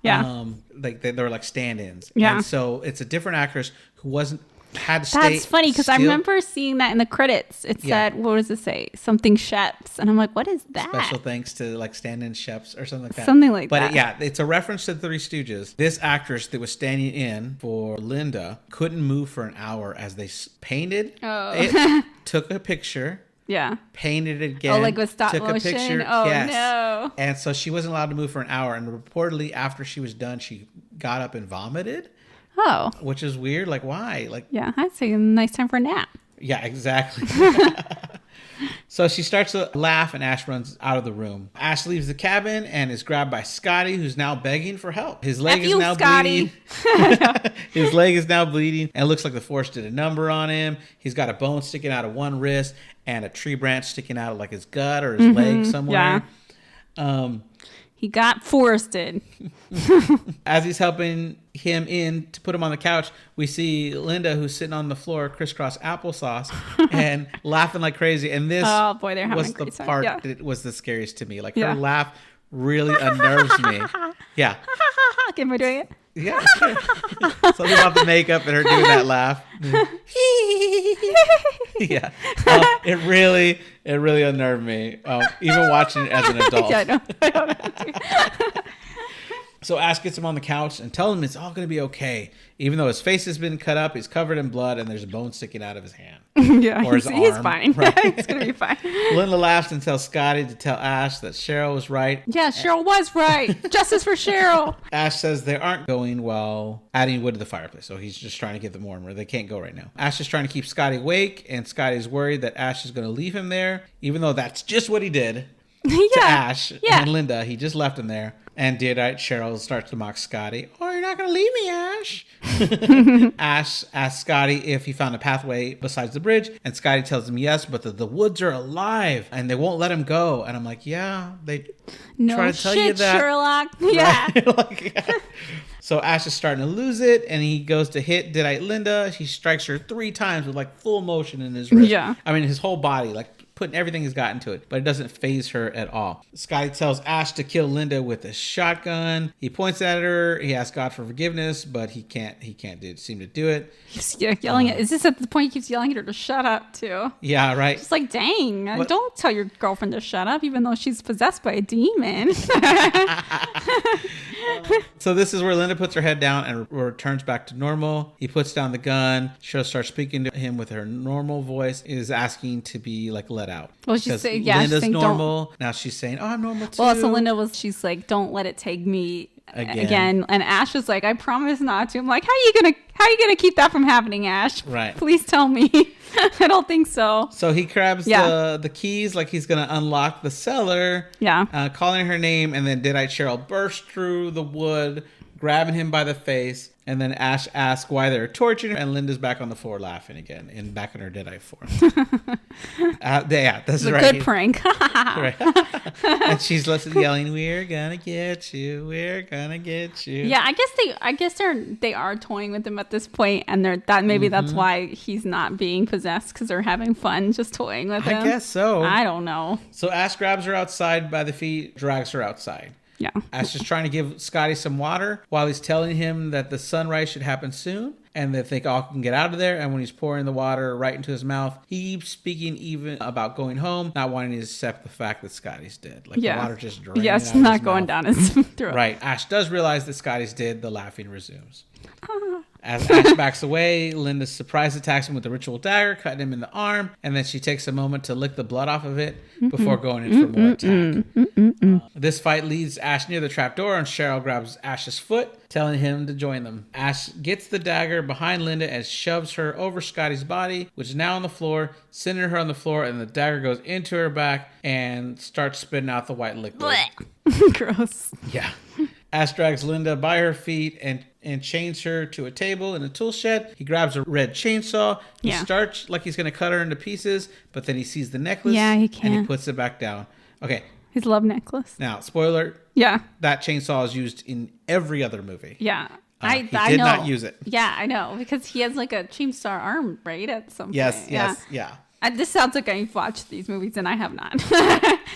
Yeah. Like they were like stand-ins. Yeah. And so it's a different actress who had to stay. That's funny because I remember seeing that in the credits. It said, what does it say? Something Sheps. And I'm like, what is that? Special thanks to like stand-in Sheps or something like that. Something like that. But it's a reference to the Three Stooges. This actress that was standing in for Linda couldn't move for an hour as they painted it, took a picture. Yeah. Painted it again. Oh, like with stop took motion? A picture. Oh, yes. no. And so she wasn't allowed to move for an hour. And reportedly, after she was done, she got up and vomited. Oh. Which is weird. Like, why? Like, yeah, I'd say a nice time for a nap. Yeah, exactly. So she starts to laugh, and Ash runs out of the room. Ash leaves the cabin and is grabbed by Scotty, who's now begging for help. His leg is now bleeding. His leg is now bleeding, and it looks like the Force did a number on him. He's got a bone sticking out of one wrist and a tree branch sticking out of like his gut or his leg somewhere. Yeah. He got forested. As he's helping him in to put him on the couch, we see Linda, who's sitting on the floor, crisscross applesauce, and laughing like crazy. And this was the part that was the scariest to me. Like her laugh really unnerves me. Yeah. Am I doing it? Yeah. Something about the makeup and her doing that laugh. Yeah. It really unnerved me. Even watching it as an adult. Yeah, I know. So Ash gets him on the couch and tells him it's all going to be okay. Even though his face has been cut up, he's covered in blood, and there's a bone sticking out of his hand. Yeah, or his arm. He's fine. Right? He's going to be fine. Linda laughs and tells Scotty to tell Ash that Cheryl was right. Yeah, Cheryl was right. Justice for Cheryl. Ash says they aren't going well adding wood to the fireplace, so he's just trying to get them warmer. They can't go right now. Ash is trying to keep Scotty awake, and Scotty's worried that Ash is going to leave him there, even though that's just what he did to Ash and Linda. He just left him there. And Deadite Cheryl starts to mock Scotty. Oh, you're not going to leave me, Ash. Ash asks Scotty if he found a pathway besides the bridge. And Scotty tells him yes, but the woods are alive and they won't let him go. And I'm like, yeah, they try to tell you that. Sherlock. Yeah. Right? So Ash is starting to lose it, and he goes to hit Deadite Linda. He strikes her 3 times with like full motion in his wrist. Yeah. I mean, his whole body, like putting everything he's got into it, but it doesn't faze her at all. Scotty tells Ash to kill Linda with a shotgun. He points at her. He asks God for forgiveness, but he can't seem to do it. He's yelling at, is this at the point he keeps yelling at her to shut up too? Yeah, right. It's like, dang, don't tell your girlfriend to shut up, even though she's possessed by a demon. So this is where Linda puts her head down and returns back to normal. He puts down the gun. Cheryl starts speaking to him with her normal voice, is asking to be like let out. Well, she's saying, yeah, Linda's she's saying, normal. Now she's saying, oh, I'm normal too. Well, so she's like, don't let it take me again. And Ash was like, I promise not to. I'm like, how are you gonna keep that from happening, Ash? Right. Please tell me. I don't think so. So he grabs the keys like he's gonna unlock the cellar. Yeah. Calling her name, and then Deadite Cheryl bursts through the wood, grabbing him by the face. And then Ash asks why they're torturing her, and Linda's back on the floor laughing again, back in her Deadite form. Yeah, that's right. Good prank. Right. And she's yelling, "We're gonna get you. We're gonna get you." Yeah, I guess they are toying with him at this point, and that's why he's not being possessed, because they're having fun just toying with him. I guess so. I don't know. So Ash grabs her outside by the feet, drags her outside. Yeah. Ash is trying to give Scotty some water while he's telling him that the sunrise should happen soon and that they all can get out of there. And when he's pouring the water right into his mouth, he keeps speaking even about going home, not wanting to accept the fact that Scotty's dead. Like the water just draining out of his not going down his throat. Right. Ash does realize that Scotty's dead. The laughing resumes. As Ash backs away, Linda surprise attacks him with the ritual dagger, cutting him in the arm, and then she takes a moment to lick the blood off of it before going in for more attack. This fight leads Ash near the trapdoor, and Cheryl grabs Ash's foot, telling him to join them. Ash gets the dagger behind Linda and shoves her over Scotty's body, which is now on the floor, sending her on the floor, and the dagger goes into her back and starts spitting out the white liquid. Gross. Yeah. Ash drags Linda by her feet and chains her to a table in a tool shed. He grabs a red chainsaw. He starts like he's going to cut her into pieces, but then he sees the necklace and he puts it back down. Okay. His love necklace. Now, spoiler. Yeah. That chainsaw is used in every other movie. Yeah. He did not use it. Yeah, I know. Because he has like a chainsaw arm, right? At some point. Yes. This sounds like I've watched these movies and I have not.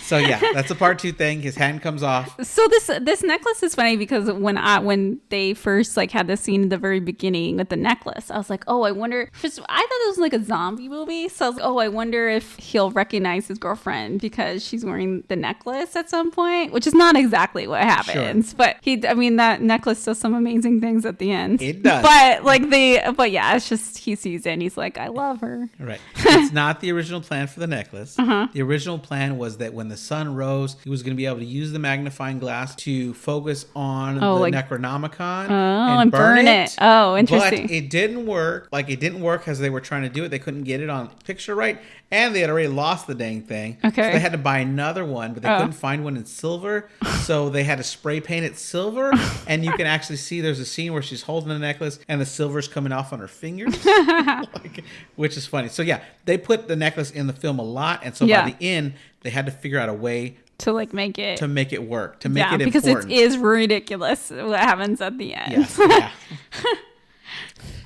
So yeah, that's a part 2 thing. His hand comes off. So this necklace is funny because when they first like had the scene in the very beginning with the necklace, I was like, oh, I wonder. Because I thought it was like a zombie movie, so I was like, oh, I wonder if he'll recognize his girlfriend because she's wearing the necklace at some point, which is not exactly what happens. Sure. But that necklace does some amazing things at the end. It does. But yeah, it's just he sees it and he's like, I love her. Right. It's not the original plan for the necklace. The original plan was that when the sun rose, he was going to be able to use the magnifying glass to focus on the Necronomicon and burn it. Oh, interesting. But it didn't work. Like, it didn't work as they were trying to do it. They couldn't get it on picture right. And they had already lost the dang thing. Okay. So they had to buy another one, but they couldn't find one in silver. So they had to spray paint it silver. And you can actually see there's a scene where she's holding the necklace and the silver's coming off on her fingers, which is funny. So yeah, they put the necklace in the film a lot. And so by the end, they had to figure out a way to like make it work, to make it because important. It is ridiculous what happens at the end. Yes, yeah.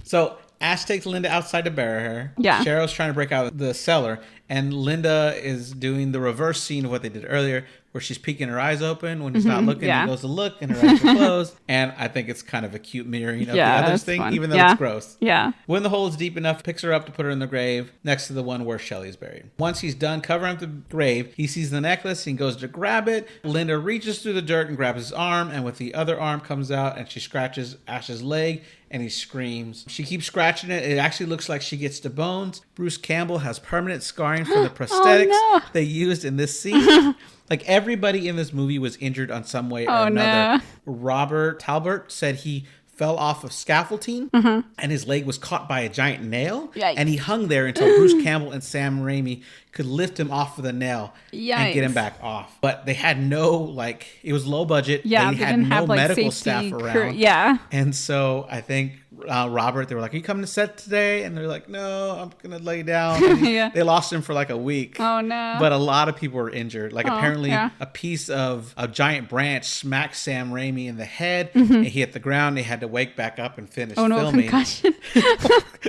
So Ash takes Linda outside to bury her. Yeah. Cheryl's trying to break out the cellar, and Linda is doing the reverse scene of what they did earlier, where she's peeking her eyes open when he's not looking. He goes to look, and her eyes are closed. And I think it's kind of a cute mirroring of the others thing, fun. even though it's gross. Yeah. When the hole is deep enough, picks her up to put her in the grave next to the one where Shelley's buried. Once he's done covering up the grave, he sees the necklace and goes to grab it. Linda reaches through the dirt and grabs his arm, and with the other arm comes out and she scratches Ash's leg, and he screams. She keeps scratching it. It actually looks like she gets to bones. Bruce Campbell has permanent scarring for the prosthetics they used in this scene. Like, everybody in this movie was injured on some way or another. No. Robert Talbot said he fell off of scaffolding and his leg was caught by a giant nail. Yikes. And he hung there until Bruce Campbell and Sam Raimi could lift him off of the nail and get him back off. But they had no, it was low budget. Yeah, they had no medical staff around. Yeah. And so I think Robert. They were like, "Are you coming to set today?" And they're like, "No, I'm gonna lay down." Yeah. They lost him for like a week. Oh no! But a lot of people were injured. Like apparently, yeah. a piece of a giant branch smacked Sam Raimi in the head, and he hit the ground. They had to wake back up and finish filming. Concussion.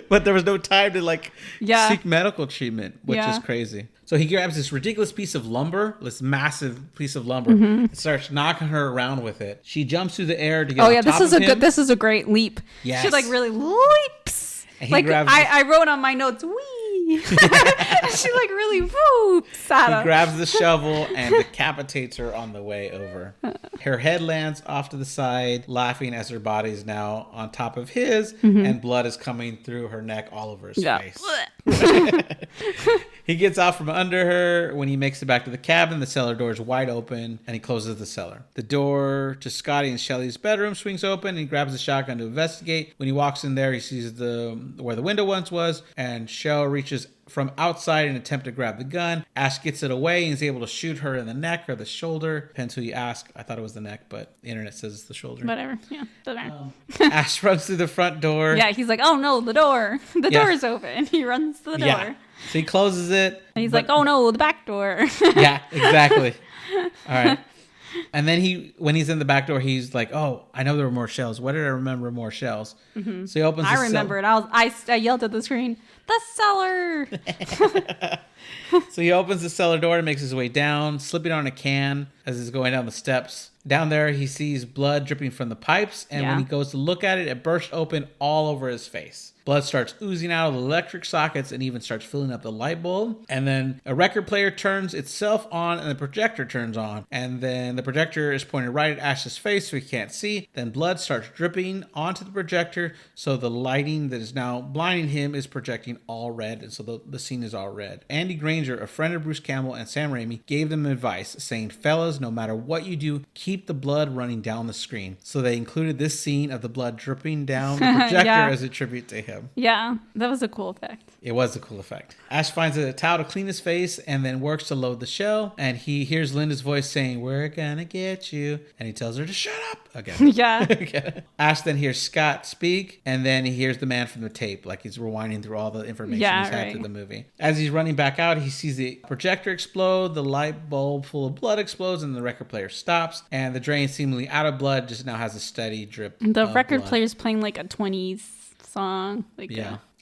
But there was no time to Yeah. seek medical treatment, which is crazy. So he grabs this ridiculous piece of lumber, this massive piece of lumber, and starts knocking her around with it. She jumps through the air to get on top of him. This is a great leap. Yes. She really leaps. I wrote on my notes, wee. She really whoops at him. He grabs the shovel and decapitates her on the way over. Her head lands off to the side, laughing as her body is now on top of his, and blood is coming through her neck all over his face. He gets out from under her. When he makes it back to the cabin, the cellar door is wide open, and he closes the cellar. The door to Scotty and Shelly's bedroom swings open, and he grabs a shotgun to investigate. When he walks in there, he sees where the window once was, and Cheryl reaches from outside in an attempt to grab the gun. Ash gets it away and is able to shoot her in the neck or the shoulder. Depends who you ask. I thought it was the neck, but the internet says it's the shoulder. Whatever. Yeah, doesn't matter. Ash runs through the front door. Yeah, he's like, oh no, the door. The door is open. He runs to the door. Yeah. So he closes it. And he's like, oh no, the back door. Yeah, exactly. All right. And then when he's in the back door, he's like, "Oh, I know there were more shells. What did I remember? More shells." Mm-hmm. So he opens. I remember it. I yelled at the screen, "The cellar!" So he opens the cellar door and makes his way down, slipping on a can as he's going down the steps. Down there, he sees blood dripping from the pipes, and when he goes to look at it, it bursts open all over his face. Blood starts oozing out of the electric sockets and even starts filling up the light bulb. And then a record player turns itself on and the projector turns on. And then the projector is pointed right at Ash's face so he can't see. Then blood starts dripping onto the projector. So the lighting that is now blinding him is projecting all red. And so the scene is all red. Andy Granger, a friend of Bruce Campbell and Sam Raimi, gave them advice saying, "Fellas, no matter what you do, keep the blood running down the screen." So they included this scene of the blood dripping down the projector as a tribute to him. Yeah, that was a cool effect. It was a cool effect. Ash finds a towel to clean his face and then works to load the shell. And he hears Linda's voice saying, "We're gonna get you." And he tells her to shut up again. Yeah. Ash then hears Scott speak, and then he hears the man from the tape, like he's rewinding through all the information he's had through the movie. As he's running back out, he sees the projector explode, the light bulb full of blood explodes, and the record player stops. And the drain, seemingly out of blood, just now has a steady drip. The of record blood. player's playing like a 20s song. I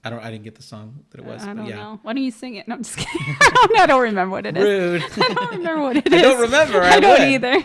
didn't get the song that it was. I don't yeah. know. Why don't you sing it? No, I'm just kidding. I don't remember what it is. Rude. I don't remember what it is. I don't remember. I don't either.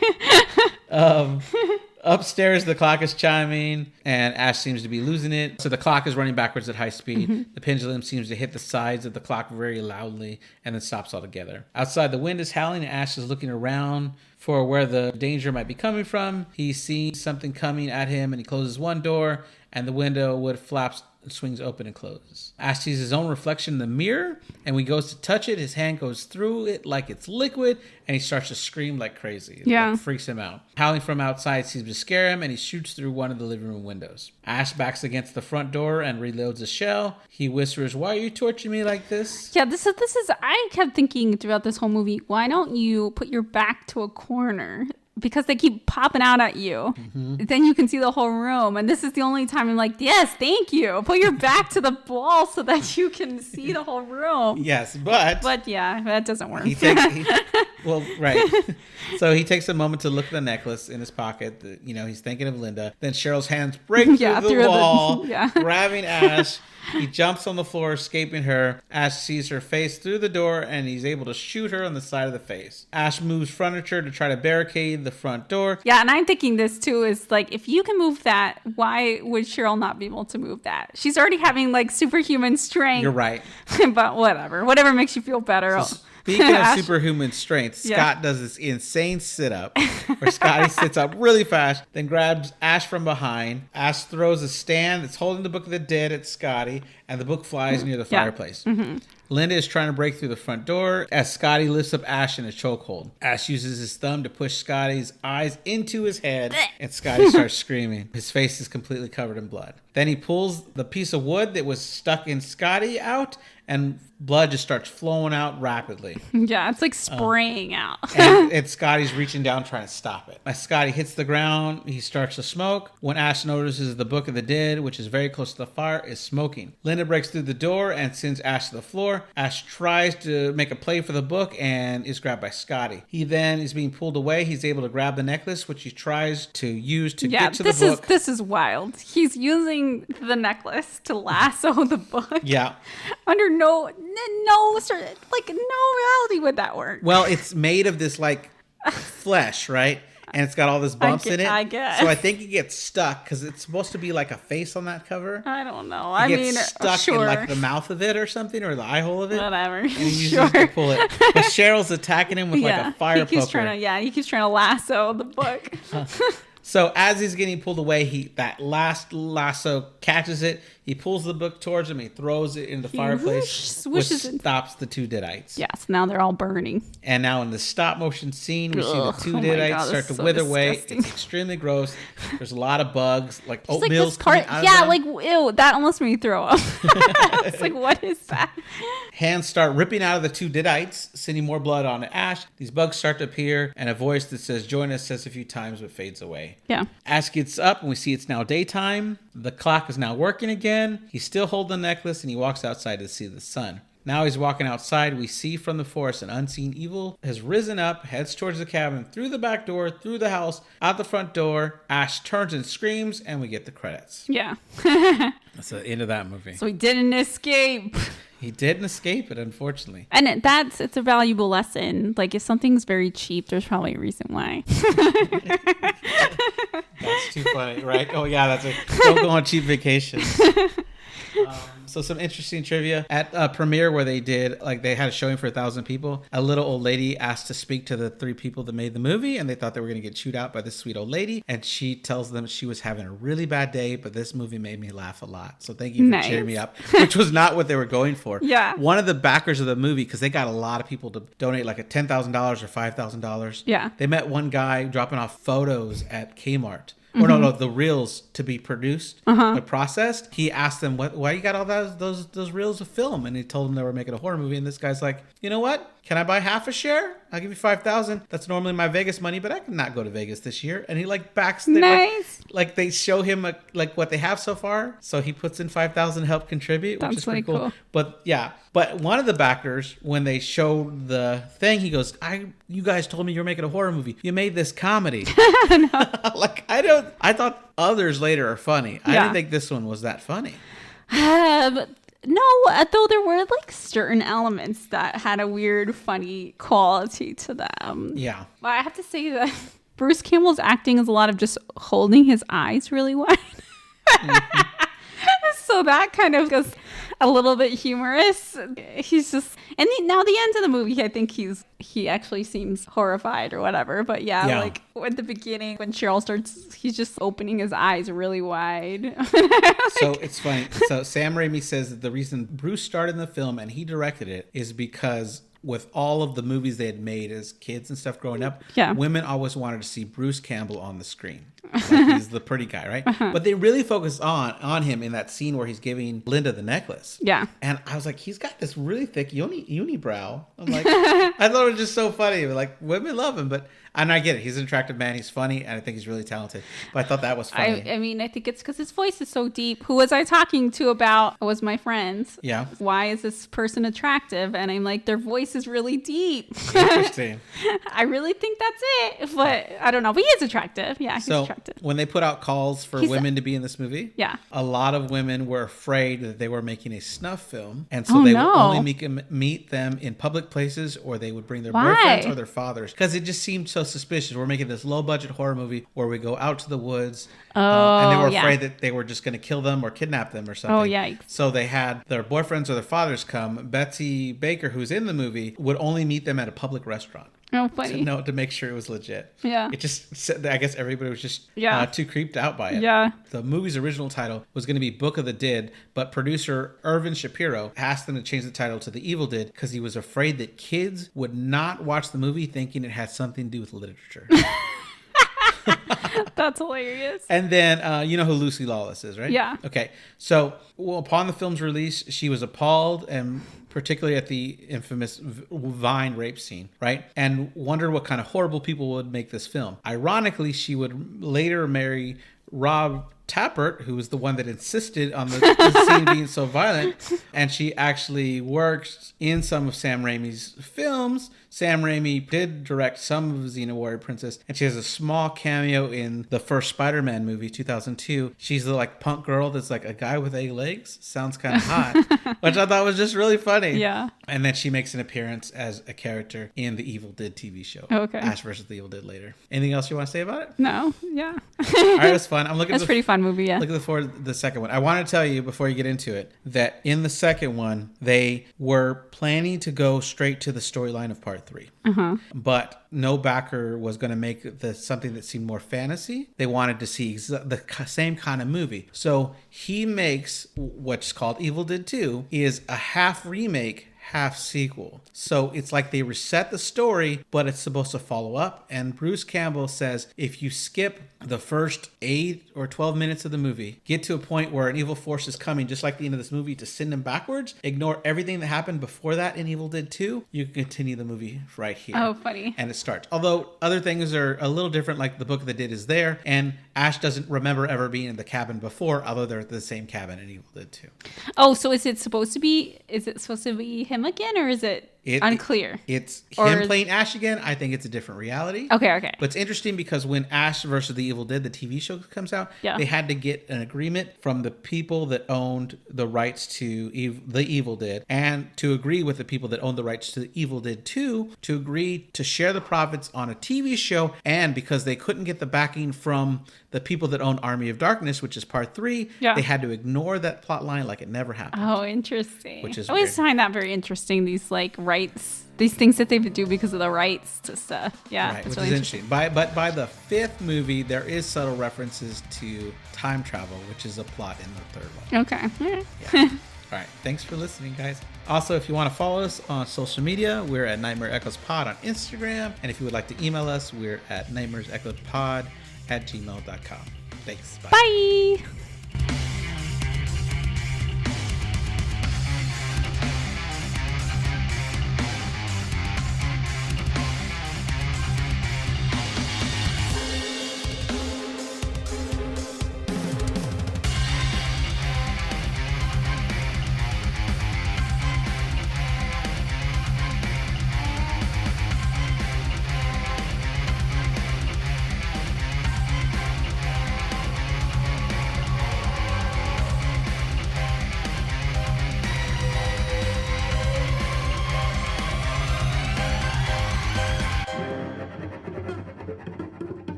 Upstairs, the clock is chiming, and Ash seems to be losing it. So the clock is running backwards at high speed. Mm-hmm. The pendulum seems to hit the sides of the clock very loudly, and then stops altogether. Outside, the wind is howling, and Ash is looking around for where the danger might be coming from. He sees something coming at him, and he closes one door, and the window wood flaps and swings open and closes. Ash sees his own reflection in the mirror, and when he goes to touch it, his hand goes through it like it's liquid, and he starts to scream like crazy. It freaks him out. Howling from outside seems to scare him, and he shoots through one of the living room windows. Ash backs against the front door and reloads a shell. He whispers, "Why are you torturing me like this?" Yeah, this is. I kept thinking throughout this whole movie, why don't you put your back to a corner? Because they keep popping out at you. Mm-hmm. Then you can see the whole room. And this is the only time I'm like, yes, thank you. Put your back to the wall so that you can see the whole room. Yes, but yeah, that doesn't work. Right. So he takes a moment to look at the necklace in his pocket. He's thinking of Linda. Then Cheryl's hands break through the wall, grabbing Ash. He jumps on the floor, escaping her. Ash sees her face through the door, and he's able to shoot her on the side of the face. Ash moves furniture to try to barricade the front door. Yeah, and I'm thinking this too is like, if you can move that, why would Cheryl not be able to move that? She's already having like superhuman strength. You're right. But whatever makes you feel better. Speaking of superhuman strength, Scott does this insane sit-up where Scotty sits up really fast, then grabs Ash from behind. Ash throws a stand that's holding the Book of the Dead at Scotty, and the book flies near the fireplace. Mm-hmm. Linda is trying to break through the front door as Scotty lifts up Ash in a chokehold. Ash uses his thumb to push Scotty's eyes into his head, and Scotty starts screaming. His face is completely covered in blood. Then he pulls the piece of wood that was stuck in Scotty out, and blood just starts flowing out rapidly. Yeah, it's like spraying out. and Scotty's reaching down trying to stop it. As Scotty hits the ground, he starts to smoke. When Ash notices the Book of the Dead, which is very close to the fire, is smoking. Linda breaks through the door and sends Ash to the floor. Ash tries to make a play for the book and is grabbed by Scotty. He then is being pulled away. He's able to grab the necklace, which he tries to use to get to the book. This is wild. He's using the necklace to lasso the book. Yeah. Under no reality would that work. Well, it's made of this like flesh, right? And it's got all this bumps in it. I guess. So I think it gets stuck because it's supposed to be like a face on that cover. I don't know. It gets stuck in like the mouth of it or something, or the eye hole of it. Whatever. And he uses to pull it. But Cheryl's attacking him with like a fire poker. He keeps trying to lasso the book. So as he's getting pulled away, that last lasso catches it. He pulls the book towards him. He throws it in the fireplace, which stops the two deadites. Yes, now they're all burning. And now in the stop motion scene, we see the two deadites start to wither away. It's extremely gross. There's a lot of bugs, like oatmeal's coming out of them. Yeah, like, ew, that almost made me throw up. It's like, what is that? Hands start ripping out of the two deadites, sending more blood onto Ash. These bugs start to appear, and a voice that says, "Join us," says a few times, but fades away. Yeah. Ash gets up, and we see it's now daytime. The clock is now working again. He's still holding the necklace, and he walks outside to see the sun. Now he's walking outside. We see from the forest an unseen evil has risen up, heads towards the cabin, through the back door, through the house, out the front door. Ash turns and screams, and we get the credits. Yeah. That's the end of that movie. So he didn't escape. He didn't escape it, unfortunately. And it's a valuable lesson. Like, if something's very cheap, there's probably a reason why. That's too funny, right? Oh, yeah, don't go on cheap vacations. So some interesting trivia at a premiere where they had a showing for 1,000 people. A little old lady asked to speak to the 3 people that made the movie, and they thought they were going to get chewed out by this sweet old lady. And she tells them she was having a really bad day, but this movie made me laugh a lot. So thank you for cheering me up, which was not what they were going for. Yeah. One of the backers of the movie, because they got a lot of people to donate like $10,000 or $5,000. Yeah. They met one guy dropping off photos at Kmart. Or no, the reels to be produced or processed. He asked them, why you got all those reels of film? And he told them they were making a horror movie. And this guy's like, you know what? Can I buy half a share? I'll give you $5,000. That's normally my Vegas money, but I cannot go to Vegas this year. And he backs. Nice. Like they show him what they have so far. So he puts in $5,000 to help contribute, which is pretty cool. But yeah. But one of the backers, when they showed the thing, he goes, you guys told me you were making a horror movie. You made this comedy. I thought others later are funny. I didn't think this one was that funny. No, though there were certain elements that had a weird, funny quality to them. Yeah. But I have to say that Bruce Campbell's acting is a lot of just holding his eyes really wide. Mm-hmm. So that kind of goes a little bit humorous. He's just, and now the end of the movie, I think he actually seems horrified or whatever. But yeah, like at the beginning when Cheryl starts, he's just opening his eyes really wide. So it's funny. So Sam Raimi says that the reason Bruce started in the film and he directed it is because with all of the movies they had made as kids and stuff growing up, women always wanted to see Bruce Campbell on the screen. He's the pretty guy, right? But they really focused on him in that scene where he's giving Linda the necklace. Yeah. And I was like, he's got this really thick unibrow. I'm like, I thought it was just so funny. Like, women love him, and I get it. He's an attractive man. He's funny, and I think he's really talented. But I thought that was funny. I mean, I think it's because his voice is so deep. Who was I talking to about? It was my friends. Yeah. Why is this person attractive? And I'm like, their voice is really deep. Interesting. I really think that's it. But I don't know. But he is attractive. Yeah, he's attractive. When they put out calls for women to be in this movie, a lot of women were afraid that they were making a snuff film. And so they would only meet them in public places, or they would bring their boyfriends or their fathers. Because it just seemed so suspicious. We're making this low budget horror movie where we go out to the woods and they were afraid that they were just going to kill them or kidnap them or something. Oh, yikes. So they had their boyfriends or their fathers come. Betsy Baker, who's in the movie, would only meet them at a public restaurant. Oh, funny. To make sure it was legit. Yeah. It just, I guess everybody was just too creeped out by it. Yeah. The movie's original title was going to be Book of the Dead, but producer Irvin Shapiro asked them to change the title to The Evil Dead because he was afraid that kids would not watch the movie thinking it had something to do with literature. That's hilarious. And then you know who Lucy Lawless is, right? Yeah. Okay. So upon the film's release, she was appalled, and particularly at the infamous Vine rape scene, right? And wondered what kind of horrible people would make this film. Ironically, she would later marry Rob Tappert, who was the one that insisted on the scene being so violent. And she actually worked in some of Sam Raimi's films. Sam Raimi did direct some of Xena Warrior Princess, and she has a small cameo in the first Spider-Man movie, 2002. She's the like punk girl that's like a guy with 8 legs. Sounds kind of hot, which I thought was just really funny. Yeah. And then she makes an appearance as a character in the Evil Dead TV show. Okay. Ash versus the Evil Dead later. Anything else you want to say about it? No. Yeah. All right, it was fun. I'm looking. That's a pretty fun movie. Yeah. Looking forward to the second one. I want to tell you before you get into it that in the second one they were planning to go straight to the storyline of part 3. But no backer was going to make something that seemed more fantasy. They wanted to see the same kind of movie. So he makes what's called Evil Dead 2 is a half remake, half sequel. So it's like they reset the story, but it's supposed to follow up. And Bruce Campbell says if you skip the first 8 or 12 minutes of the movie, get to a point where an evil force is coming, just like the end of this movie, to send them backwards, ignore everything that happened before that in Evil Dead 2, you can continue the movie right here. Oh, funny. And it starts. Although other things are a little different, like the Book of the Dead is there, and Ash doesn't remember ever being in the cabin before, although they're at the same cabin in Evil Dead 2. Oh, so is it supposed to be him again, or is it unclear? It's him playing Ash again. I think it's a different reality. Okay. But it's interesting because when Ash versus the Evil Dead, the TV show comes out, they had to get an agreement from the people that owned the rights to the Evil Dead and to agree with the people that owned the rights to the Evil Dead 2 to agree to share the profits on a TV show. And because they couldn't get the backing from the people that own Army of Darkness, which is part 3, they had to ignore that plot line like it never happened. Oh, interesting. Which is I always find that very interesting, these like rights, these things that they do because of the rights to stuff. Yeah, right, which is interesting. But by the 5th movie, there is subtle references to time travel, which is a plot in the 3rd one. Okay. Yeah. All right. Thanks for listening, guys. Also, if you want to follow us on social media, we're at Nightmare Echoes Pod on Instagram. And if you would like to email us, we're at nightmaresechoespod@gmail.com. Thanks. Bye. Bye.